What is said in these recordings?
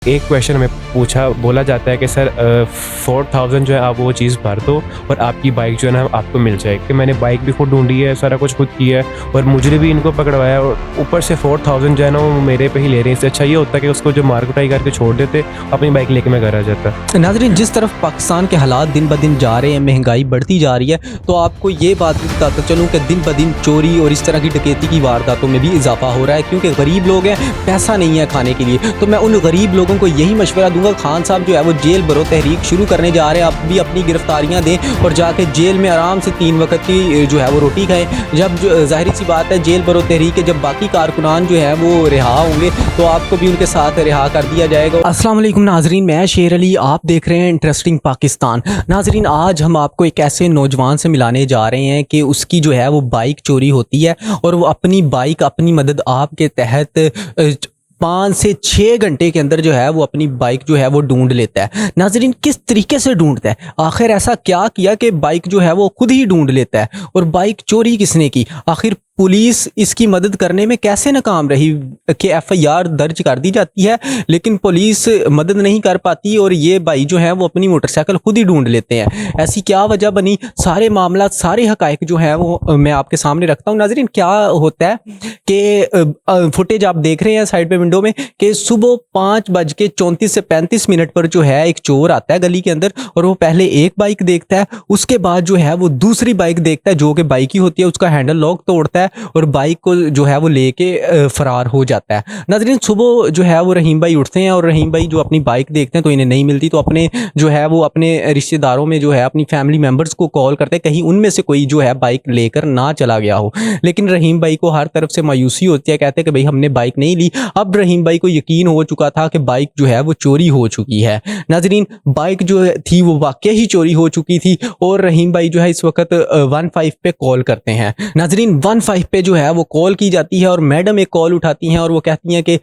एक क्वेश्चन हमें पूछा बोला जाता है कि सर 4000 जो है आप वो चीज़ भर दो और आपकी बाइक जो है ना आपको मिल जाएगी। कि मैंने बाइक भी खुद ढूंढी है, सारा कुछ खुद किया है और मुझे भी इनको पकड़वाया और ऊपर से 4000 जो है ना वो मेरे पे ही ले रहे हैं। इससे अच्छा ये होता है कि उसको जो मार कुटाई करके छोड़ देते, अपनी बाइक लेके मैं घर आ जाता। नाज़रीन, जिस तरफ पाकिस्तान के हालात दिन ब दिन जा रहे हैं, महंगाई बढ़ती जा रही है, तो आपको ये बात भी बताता चलूँ कि दिन ब दिन चोरी और इस तरह की डकैती की वारदातों में भी इजाफा हो रहा है, क्योंकि गरीब लोग हैं, पैसा नहीं है खाने के लिए। तो मैं उन गरीब लोगों को यही मशवरा दूंगा, खान साहब जो है वो जेल भरो तहरीक शुरू करने जा रहे हैं, आप भी अपनी गिरफ्तारियाँ दें और जाके जेल में आराम से 3 वक्त की जो है वो रोटी खाएँ। जब ज़ाहिर सी बात है, जेल भरो तहरीक के जब बाकी कारकुनान जो है वो रिहा होंगे तो आपको भी उनके साथ रिहा कर दिया जाएगा। अस्सलाम वालेकुम नाजरीन, मैं शेर अली, आप देख रहे हैं इंटरेस्टिंग पाकिस्तान। नाजरीन, आज हम आपको एक ऐसे नौजवान से मिलाने जा रहे हैं कि उसकी जो है वो बाइक चोरी होती है और वो अपनी बाइक अपनी मदद आप के तहत 5 से 6 घंटे के अंदर जो है वो अपनी बाइक जो है वो ढूंढ लेता है। नाजरीन, किस तरीके से ढूंढता है, आखिर ऐसा क्या किया कि बाइक जो है वो खुद ही ढूंढ लेता है, और बाइक चोरी किसने की, आखिर पुलिस इसकी मदद करने में कैसे नाकाम रही कि एफआईआर दर्ज कर दी जाती है लेकिन पुलिस मदद नहीं कर पाती और ये भाई जो है वो अपनी मोटरसाइकिल खुद ही ढूंढ लेते हैं। ऐसी क्या वजह बनी, सारे मामला सारे हकायक जो है वो मैं आपके सामने रखता हूँ। नाजरीन, क्या होता है कि फुटेज आप देख रहे हैं साइड पे विंडो में कि सुबह 5:34 से 35 मिनट पर जो है एक चोर आता है गली के अंदर और वो पहले एक बाइक देखता है, उसके बाद जो है वो दूसरी बाइक देखता है जो कि बाइक ही होती है, उसका हैंडल लॉक तोड़ता है और बाइक को जो है वो लेके फरार हो जाता है। नाज़रीन, सुबह जो है वो रहीम भाई उठते हैं और रहीम भाई जो अपनी बाइक देखते हैं तो इन्हें नहीं मिलती, तो अपने जो है वो अपने रिश्तेदारों में जो है अपनी फैमिली मेम्बर्स को कॉल करते हैं, कहीं उनमें से कोई जो है बाइक लेकर ना चला गया हो। लेकिन रहीम भाई को हर तरफ से मायूसी होती है, कहते हैं कि भाई हमने बाइक नहीं ली। अब रहीम भाई को यकीन हो चुका था कि बाइक जो है वो चोरी हो चुकी है। नाज़रीन, बाइक जो थी वो वाकई ही चोरी हो चुकी थी और रहीम भाई जो है इस वक्त 15 पे कॉल करते हैं। नाज़रीन, 15 पे जो है वो कॉल की जाती है और मैडम एक कॉल उठाती हैं और वो कहती हैं कि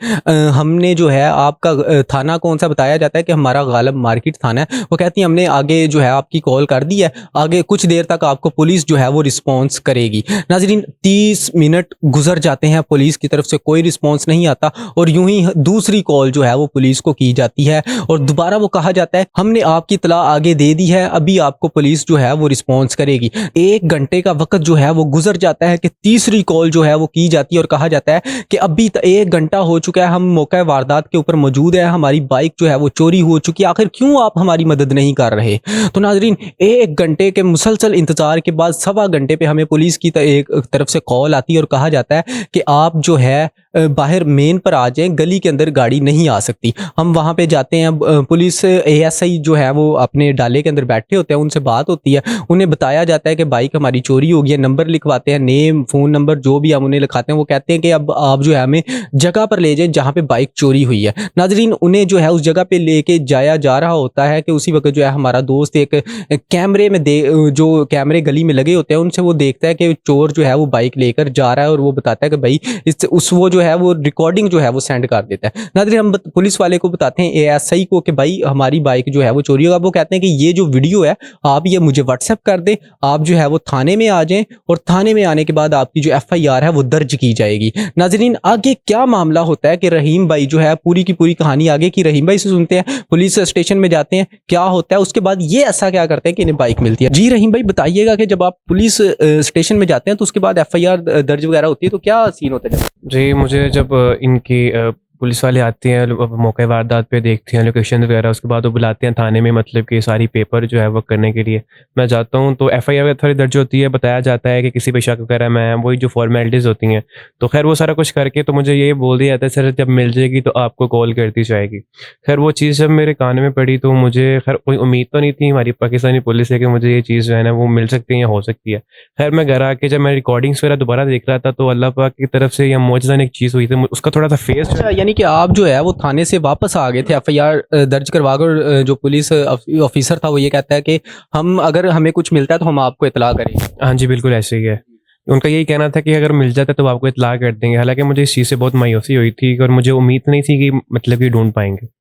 हमने जो है आपका थाना कौन सा बताया जाता है कि हमारा गालब मार्केट थाना है। वो कहती हैं हमने आगे जो है आपकी कॉल कर दी है, आगे कुछ देर तक आपको पुलिस जो है वो रिस्पॉन्स करेगी। नाज़रीन, 30 मिनट गुजर जाते हैं, पुलिस की तरफ से कोई रिस्पॉन्स नहीं आता और यूं ही दूसरी कॉल जो है वो पुलिस को की जाती है और दोबारा वो कहा जाता है हमने आपकी इत्तला आगे दे दी है, अभी आपको पुलिस जो है वो रिस्पॉन्स करेगी। 1 घंटे का वक्त जो है वो गुजर जाता है कि तीसरी कॉल जो है वो की जाती है और कहा जाता है कि अभी 1 घंटा हो चुका है, हम मौका वारदात के ऊपर मौजूद है, हमारी बाइक जो है वो चोरी हो चुकी है, आखिर क्यों आप हमारी मदद नहीं कर रहे। तो नाजरीन, 1 घंटे के मुसलसल इंतजार के बाद 1.25 घंटे पे हमें पुलिस की एक तरफ से कॉल आती है और कहा जाता है कि आप जो है बाहर मेन पर आ जाएं, गली के अंदर गाड़ी नहीं आ सकती। हम वहाँ पे जाते हैं, पुलिस एएसआई जो है वो अपने डाले के अंदर बैठे होते हैं, उनसे बात होती है, उन्हें बताया जाता है कि बाइक हमारी चोरी हो गई है, नंबर लिखवाते हैं, नेम फ़ोन नंबर जो भी हम उन्हें लिखाते हैं, वो कहते हैं कि अब आप जो है हमें जगह पर ले जाएं जहाँ पे बाइक चोरी हुई है। नाजरीन, उन्हें जो है उस जगह पे लेके जाया जा रहा होता है कि उसी वक्त जो है हमारा दोस्त एक कैमरे में जो कैमरे गली में लगे होते हैं उनसे वो देखता है कि चोर जो है वो बाइक लेकर जा रहा है और वो बताता है कि भाई वो जो है वो रिकॉर्डिंग जो है वो सेंड कर देता है। नाजरीन, हम पुलिस वाले को बताते हैं एएसआई को कि भाई हमारी बाइक जो है वो चोरी होगा। वो कहते हैं कि ये जो वीडियो है आप ये मुझे व्हाट्सएप कर दें, आप जो है वो थाने में आ जाएं और थाने में आने के बाद आपकी जो एफआईआर है वो दर्ज की जाएगी। नाजरीन, आगे क्या मामला होता है कि रहीम भाई जो है पूरी की पूरी कहानी आगे की रहीम भाई से सुनते हैं। पुलिस स्टेशन में जाते हैं, क्या होता है उसके बाद ये ऐसा क्या करते हैं कि इन्हें बाइक मिलती है। जी रहीम भाई, बताइएगा कि जब आप पुलिस स्टेशन में जाते हैं तो उसके बाद एफआईआर दर्ज वगैरह होती है तो क्या सीन होता है। जी, मुझे जब इनकी पुलिस वाले आते हैं, मौके वारदात पे देखते हैं लोकेशन वगैरह, उसके बाद वो बुलाते हैं थाने में, मतलब कि सारी पेपर जो है वो करने के लिए मैं जाता हूँ। तो एफआईआर थोड़ी दर्ज होती है, बताया जाता है कि किसी पे शक वगैरह में है, वही जो फॉर्मेलिटीज़ होती हैं। तो खैर वो सारा कुछ करके तो मुझे ये बोल दिया जाता है सर जब मिल जाएगी तो आपको कॉल कर दी जाएगी। खैर वो चीज़ जब मेरे कान में पड़ी तो मुझे खैर कोई उम्मीद तो नहीं थी हमारी पाकिस्तानी पुलिस से कि मुझे ये चीज़ जो है ना वो मिल सकती है या हो सकती है। खैर मैं घर आके जब मैं रिकॉर्डिंग्स वगैरह दोबारा देख रहा था तो अल्लाह पाक की तरफ से या मौजज़ान एक चीज़ हुई थी, उसका थोड़ा सा फेस यानी कि आप जो है वो थाने से वापस आ गए थे एफआईआर दर्ज करवा कर। जो पुलिस ऑफिसर था वो ये कहता है कि हम अगर हमें कुछ मिलता है तो हम आपको इतला करेंगे। हाँ जी, बिल्कुल ऐसे ही है। उनका यही कहना था कि अगर मिल जाता तो आपको इत्तला कर देंगे। हालाँकि मुझे इस चीज़ से बहुत मायूसी हुई थी और मुझे उम्मीद नहीं थी कि मतलब कि ढूँढ पाएँगे।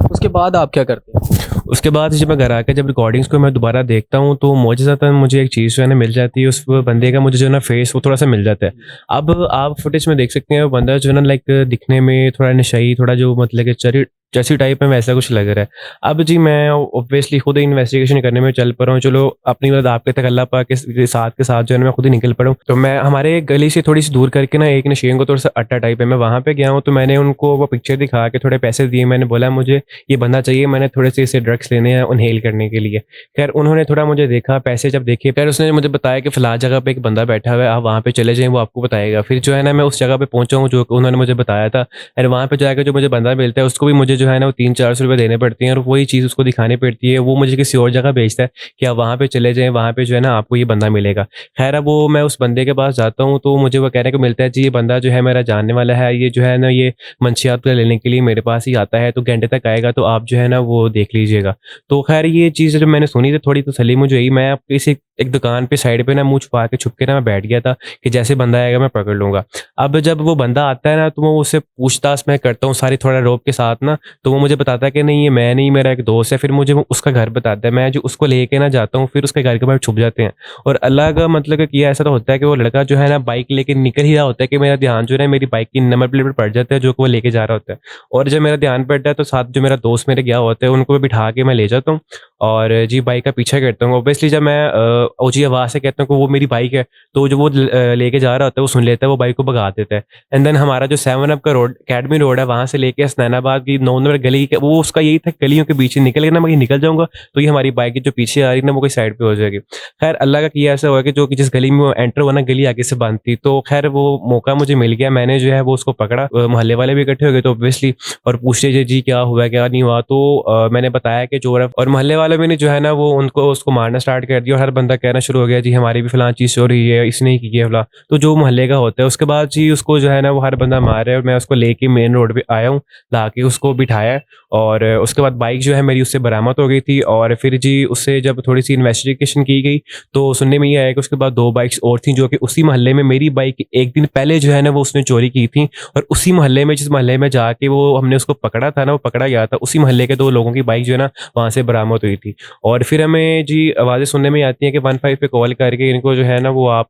उसके बाद आप क्या करते हैं। उसके बाद जब मैं घर आकर जब रिकॉर्डिंग्स को मैं दोबारा देखता हूँ तो मौजज़ातन मुझे एक चीज़ जो है ना मिल जाती है, उस बंदे का मुझे जो है ना फेस वो थोड़ा सा मिल जाता है। अब आप फुटेज में देख सकते हैं वो बंदा जो है ना लाइक दिखने में थोड़ा नशाई, थोड़ा जो मतलब कि जैसी टाइप में वैसा कुछ लग रहा है। अब जी मैं ऑब्वियसली खुद ही इन्वेस्टिगेशन करने में चल पड़ा हूँ, चलो अपनी मदद आपके तक अल्लाह पाक के साथ जो है ना मैं खुद ही निकल पड़ा हूँ। तो मैं हमारे गली से थोड़ी-सी दूर करके ना एक नशेन को थोड़ा-सा अड्डा टाइप है, मैं वहाँ पे गया हूँ, तो मैंने उनको वो पिक्चर दिखा के थोड़े पैसे दिए, मैंने बोला मुझे ये बंदा चाहिए, मैंने थोड़े से इससे ड्रग्स लेने हैं इन्हेल करने के लिए। खैर उन्होंने थोड़ा मुझे देखा, पैसे जब देखे, फिर उसने मुझे बताया कि फलाँ जगह पे एक बंदा बैठा हुआ है, आप वहाँ पे चले जाएँ, वो आपको बताएगा। फिर जो है ना मैं उस जगह पे पहुँचा हूँ जो उन्होंने मुझे बताया था। एंड वहाँ पे जाके जो मुझे बंदा मिलता है उसको भी मुझे जो है ना वो 300-400 रुपए देने पड़ते हैं और वही चीज़ उसको दिखानी पड़ती है। वो मुझे किसी और जगह भेजता है कि आप वहाँ पे चले जाएँ, वहाँ पे जो है ना आपको ये बंदा मिलेगा। ख़ैर अब वो मैं उस बंदे के पास जाता हूँ तो मुझे वो कहने को मिलता है, जी ये बंदा जो है मेरा जानने वाला है, ये जो है ना ये मंशियात को लेने के लिए मेरे पास ही आता है, तो घंटे तक आएगा, तो आप जो है ना वो देख लीजिएगा। तो ख़ैर ये चीज़ जब मैंने सुनी तो थोड़ी तसल्ली मुझे हुई। मैं किसी एक दुकान पे साइड पे ना मुँह छुपा के छुप के ना मैं बैठ गया था कि जैसे बंदा आएगा मैं पकड़ लूँगा। अब जब वो बंदा आता है ना तो मैं उससे पूछताछ मैं करता हूँ सारी थोड़ा रौब के साथ ना, तो वो मुझे बताता है कि नहीं ये मैं नहीं, मेरा एक दोस्त है। फिर मुझे वो उसका घर बताता है, मैं जो उसको लेके ना जाता हूँ, फिर उसके घर के बाहर छुप जाते हैं। और अल्लाह का मतलब कि किया ऐसा तो होता है कि वो लड़का जो है ना बाइक लेके निकल ही रहा होता है कि मेरा ध्यान जो है मेरी बाइक की नंबर प्लेट पर पड़ जाता है जो कि वो लेके जा रहा होता है। और जब मेरा ध्यान पड़ता है तो साथ जो मेरा दोस्त मेरे गया होता है उनको भी बिठा के मैं ले जाता हूँ और जी बाइक का पीछा करता हूँ। ऑब्वियसली जब मैं ऊँची आवाज़ से कहता हूँ कि वो मेरी बाइक है, तो जो वो लेके जा रहा होता है वो सुन लेता है, वो बाइक को भगा देता है। एंड देन हमारा जो 7 अप का रोड अकेडमी रोड है वहाँ से लेके हसनैनाबाद की 9 नंबर गली के वो उसका यही था, गलियों के बीच से निकल के ना मैं कहीं निकल जाऊँगा तो ये हमारी बाइक की जो पीछे आ रही है ना वो कोई साइड पे हो जाएगी। ख़ैर अल्लाह का किया ऐसा हुआ कि जो कि जिस गली में वो एंटर हुआ ना गली आगे से बंद थी, तो ख़ैर वो मौका मुझे मिल गया। मैंने जो है वो उसको पकड़ा, मोहल्ले वाले भी इकट्ठे हो गए तो ऑब्वियसली और पूछ रहे जी क्या हुआ, क्या नहीं हुआ? तो मैंने बताया कि चोर है और मोहल्ले वालों में ने जो है ना वो उनको उसको मारना स्टार्ट कर दिया और हर बंदा कहना शुरू हो गया जी हमारी भी फलाँ चीज़ चोरी है, इसने ही की है फलाँ। तो जो मोहल्ले का होता है उसके बाद जी उसको जो है ना वो हर बंदा मार रहा है और मैं उसको लेके मेन रोड पे आया हूँ, लाके उसको बिठाया और उसके बाद बाइक जो है मेरी उससे बरामद हो गई थी और फिर जी उससे जब थोड़ी-सी इन्वेस्टिगेशन की गई, तो सुनने में ये आया कि उसके बाद 2 बाइक्स और थी जो कि उसी मोहल्ले में मेरी बाइक 1 दिन पहले जो है ना वो उसने चोरी की थी और उसी मोहल्ले में जिस मोहल्ले में जाके वो हमने उसको पकड़ा था ना, वो पकड़ा गया था, उसी मोहल्ले के 2 लोगों की बाइक जो है ना वहाँ से बरामद हुई थी। और फिर हमें जी आवाज़ें सुनने में आती हैं कि 15 पे कॉल करके इनको जो है ना वो आप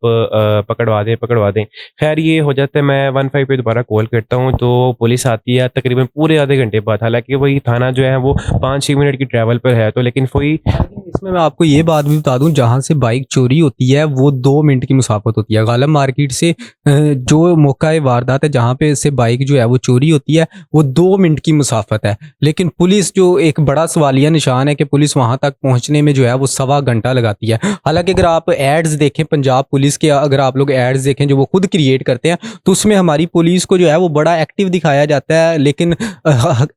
पकड़वा दें, पकड़वा दें। ख़ैर ये हो जाता है, मैं 15 पे दोबारा कॉल करता हूँ तो पुलिस आती है तकरीबन पूरे आधे घंटे बाद। हालाँकि वही थाना जो है वो 5-6 मिनट की ट्रैवल पर है, तो लेकिन कोई इसमें मैं आपको ये बात भी बता दूं, जहाँ से बाइक चोरी होती है वो 2 मिनट की मुसाफत होती है। गालम मार्केट से जो मौका वारदात है जहाँ पे से बाइक जो है वो चोरी होती है वो 2 मिनट की मुसाफत है। लेकिन पुलिस जो एक बड़ा सवालिया निशान है कि पुलिस वहाँ तक पहुँचने में जो है वो सवा घंटा लगाती है। हालांकि अगर आप एड्स देखें पंजाब पुलिस के, अगर आप लोग एड्स देखें जो वो खुद क्रिएट करते हैं, तो उसमें हमारी पुलिस को जो है वो बड़ा एक्टिव दिखाया जाता है। लेकिन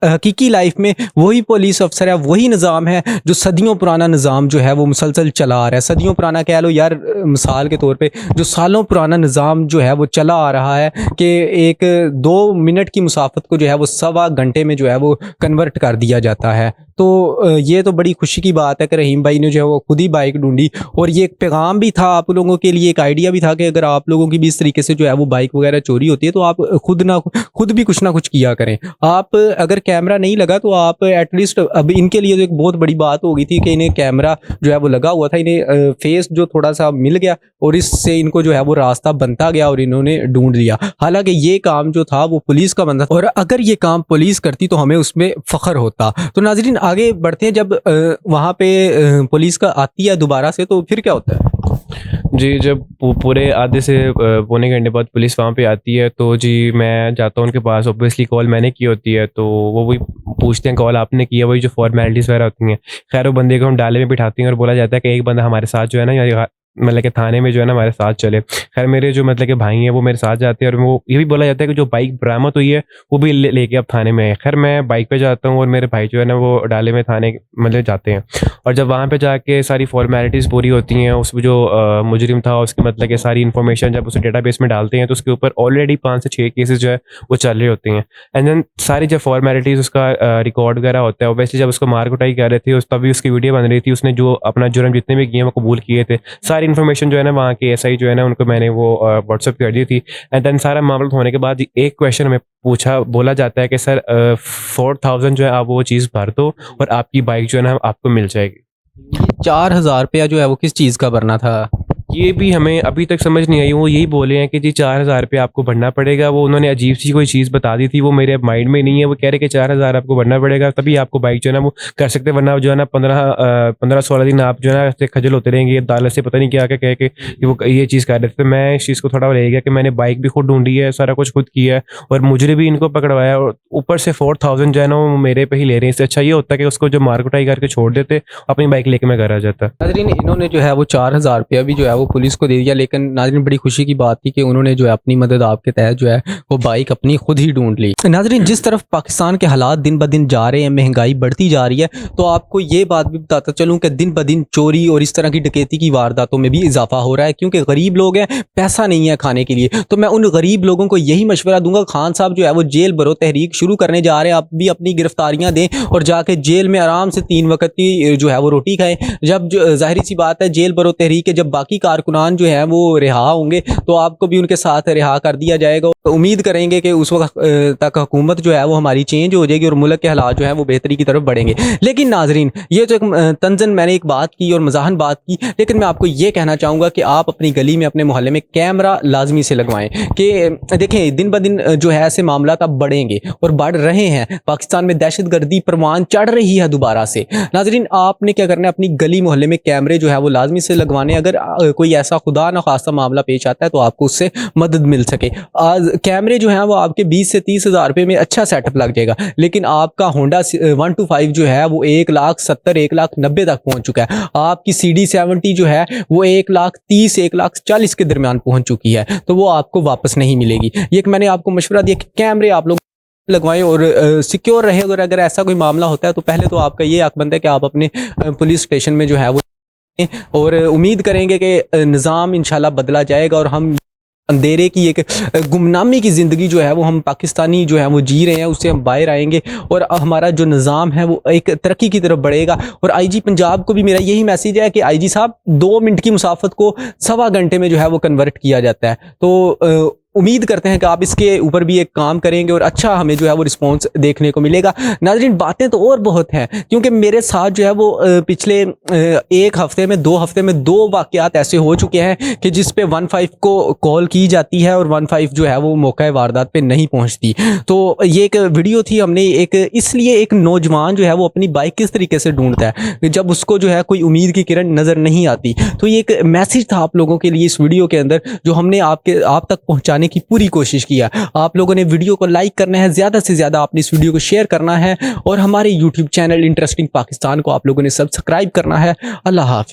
हकीकी लाइफ में वही पुलिस अफसर है, वही निज़ाम है जो सदियों पुराना निज़ाम जो है वो मुसलसल चला आ रहा है। सदियों पुराना कह लो यार, मिसाल के तौर पे जो सालों पुराना निज़ाम जो है वो चला आ रहा है कि एक 2 मिनट की मुसाफत को जो है वो सवा घंटे में जो है वो कन्वर्ट कर दिया जाता है। तो ये तो बड़ी खुशी की बात है कि रहीम भाई ने जो है वो खुद ही बाइक ढूंढी और ये एक पैगाम भी था आप लोगों के लिए, एक आइडिया भी था कि अगर आप लोगों की भी इस तरीके से जो है वो बाइक वगैरह चोरी होती है तो आप खुद भी कुछ ना कुछ किया करें। आप अगर कैमरा नहीं लगा तो आप एटलीस्ट, अब इनके लिए तो एक बहुत बड़ी बात हो गई थी कि इन्हें कैमरा जो है वो लगा हुआ था, इन्हें फेस जो थोड़ा सा मिल गया और इससे इनको जो है वो रास्ता बनता गया और इन्होंने ढूंढ लिया। हालांकि ये काम जो था वो पुलिस का बनता और अगर ये काम पुलिस करती तो हमें उसमें फ़ख्र होता। तो नाज़रीन आगे बढ़ते हैं, जब वहाँ पे पुलिस का आती है दोबारा से तो फिर क्या होता है? जी, जब पूरे आधे से पौने घंटे बाद पुलिस वहाँ पे आती है तो जी मैं जाता हूँ उनके पास। ऑब्वियसली कॉल मैंने की होती है तो वो वही पूछते हैं कॉल आपने की है, वही जो फॉर्मेलिटीज़ वगैरह होती हैं। खैर वो बंदे को हम डाले में बिठाते हैं और बोला जाता है कि एक बंदा हमारे साथ जो है ना यहाँ मतलब कि थाने में जो है ना हमारे साथ चले। खैर मेरे जो मतलब कि भाई हैं वो मेरे साथ जाते हैं और वो ये भी बोला जाता है कि जो बाइक बरामद हुई है वो भी लेके अब थाने में आए। खैर मैं बाइक पे जाता हूँ और मेरे भाई जो है ना वो डाले में थाने मतलब जाते हैं और जब वहाँ पे जाके सारी फॉर्मेलिटीज़ पूरी होती हैं, उसमें जो मुजरिम था उसकी मतलब कि सारी इन्फॉर्मेशन जब उसे डेटाबेस में डालते हैं तो उसके ऊपर ऑलरेडी 5 से 6 केसेस जो है वो चल रहे होते हैं। एंड देन सारी जब फॉर्मेलिटीज़ उसका रिकॉर्ड वगैरह होता है, ऑब्वियसली जब उसको मार कुटाई कर रहे थे उस तभी उसकी वीडियो बन रही थी, उसने जो अपना जुर्म जितने भी किए वो कबूल किए थे। सारी इन्फॉर्मेशन जो है ना वहाँ के एसआई जो है ना उनको मैंने वो व्हाट्सएप कर दी थी। एंड देन सारा मामला होने के बाद एक क्वेश्चन हमें बोला जाता है कि सर 4000 जो है आप वो चीज़ भर दो और आपकी बाइक जो है ना आपको मिल जाएगी। ये 4000 रुपया जो है वो किस चीज़ का भरना था? ये भी हमें अभी तक समझ नहीं आई। वो यही बोले हैं कि जी 4000 रुपये आपको भरना पड़ेगा। वो उन्होंने अजीब सी कोई चीज़ बता दी थी, वो मेरे माइंड में नहीं है। वो कह रहे कि 4000 आपको भरना पड़ेगा, तभी आपको बाइक जो है ना वो कर सकते हैं, वरना जो है ना 15-16 दिन आप जो है ना ऐसे खजल होते रहेंगे। अदालत से पता नहीं क्या क्या कह के कि वो ये चीज़ कर रहे थे। तो मैं इस चीज़ को थोड़ा रह गया कि मैंने बाइक भी खुद ढूंढी है, सारा कुछ खुद किया है, और मुजरे भी इनको पकड़वाया, और ऊपर से 4000 जो है ना वो मेरे पे ही ले रहे हैं। इससे अच्छा ये होता है कि उसको जो मार कुटाई करके छोड़ देते, अपनी बाइक लेके मैं घर आ जाता। नाज़रीन, इन्होंने जो है वो 4000 रुपया भी जो है वो पुलिस को दे दिया, लेकिन नाज़रीन बड़ी खुशी की बात थी कि उन्होंने जो है अपनी मदद आपके तहत जो है वो बाइक अपनी खुद ही ढूंढ ली। नाज़रीन, जिस तरफ पाकिस्तान के हालात दिन ब दिन जा रहे हैं, महंगाई बढ़ती जा रही है, तो आपको ये बात भी बताता चलूँ कि दिन ब दिन चोरी और इस तरह की डकैती की वारदातों में भी इजाफा हो रहा है, क्योंकि गरीब लोग हैं, पैसा नहीं है खाने के लिए। तो मैं उन गरीब लोगों को यही मशवरा दूंगा, खान साहब जो है वो जेल भरो तहरीक शुरू करने जा रहे हैं, आप भी अपनी गिरफ्तारियां दें और जाके जेल में आराम से 3 वक्त की जो है वो रोटी खाएं। जब जाहिर सी बात है, जेल भरो तहरीक है, जब बाकी कारकुनान जो है वो रिहा होंगे तो आपको भी उनके साथ रिहा कर दिया जाएगा। तो उम्मीद करेंगे कि उस वक्त तक हुकूमत जो है वो हमारी चेंज हो जाएगी और मुल्क के हालात जो है वो बेहतरी की तरफ बढ़ेंगे। लेकिन नाजरीन, ये तो एक तंजन मैंने एक बात की और मजाहन बात की, लेकिन मैं आपको ये कहना चाहूँगा कि आप अपनी गली में, अपने मोहल्ले में कैमरा लाजमी से लगवाएं। कि देखें, दिन ब दिन जो है ऐसे मामला अब बढ़ेंगे और बढ़ रहे हैं। पाकिस्तान में दहशतगर्दी परवान चढ़ रही है दोबारा से। नाजरीन, आपने क्या करना है, अपनी गली मोहल्ले में कैमरे जो है वो लाजमी से लगवाने। अगर कोई ऐसा खुदा न खास्ता मामला पेश आता है तो आपको उससे मदद मिल सके। आज कैमरे जो हैं वो आपके 20 से 30 हज़ार रुपये में अच्छा सेटअप लग जाएगा, लेकिन आपका होंडा 125 जो है वो 1,70,000 1,90,000 तक पहुंच चुका है। आपकी CD70 जो है वो 1,30,000 1,40,000 के दरमियान पहुंच चुकी है, तो वो आपको वापस नहीं मिलेगी। ये मैंने आपको मशवरा दिया कि कैमरे आप लोग लगवाएं और सिक्योर रहे। अगर ऐसा कोई मामला होता है तो पहले तो आपका ये हक बनता है कि आप अपने पुलिस स्टेशन में जो है वो, और उम्मीद करेंगे कि निज़ाम इंशाल्लाह बदला जाएगा और हम अंधेरे की एक गुमनामी की ज़िंदगी जो है वो हम पाकिस्तानी जो है वो जी रहे हैं, उससे हम बाहर आएंगे और हमारा जो निज़ाम है वो एक तरक्की की तरफ बढ़ेगा। और IG पंजाब को भी मेरा यही मैसेज है कि IG साहब, 2 मिनट की मुसाफत को 1.25 घंटे में जो है वो कन्वर्ट किया जाता है। तो उम्मीद करते हैं कि आप इसके ऊपर भी एक काम करेंगे और अच्छा हमें जो है वो रिस्पॉन्स देखने को मिलेगा। नाज़रीन, बातें तो और बहुत हैं, क्योंकि मेरे साथ जो है वो पिछले 1 हफ्ते में 2 हफ्ते में 2 वाक़यात ऐसे हो चुके हैं कि जिस पे 15 को कॉल की जाती है और 15 जो है वो मौका वारदात पे नहीं पहुंचती। तो ये एक वीडियो थी, हमने इसलिए एक नौजवान जो है वो अपनी बाइक किस तरीके से ढूंढता है जब उसको जो है कोई उम्मीद की किरण नज़र नहीं आती। तो ये एक मैसेज था आप लोगों के लिए इस वीडियो के अंदर, जो हमने आप तक पहुँचाने की पूरी कोशिश किया। आप लोगों ने वीडियो को लाइक करना है, ज़्यादा से ज़्यादा आपने इस वीडियो को शेयर करना है और हमारे YouTube चैनल इंटरेस्टिंग पाकिस्तान को आप लोगों ने सब्सक्राइब करना है। अल्लाह हाफ़िज़।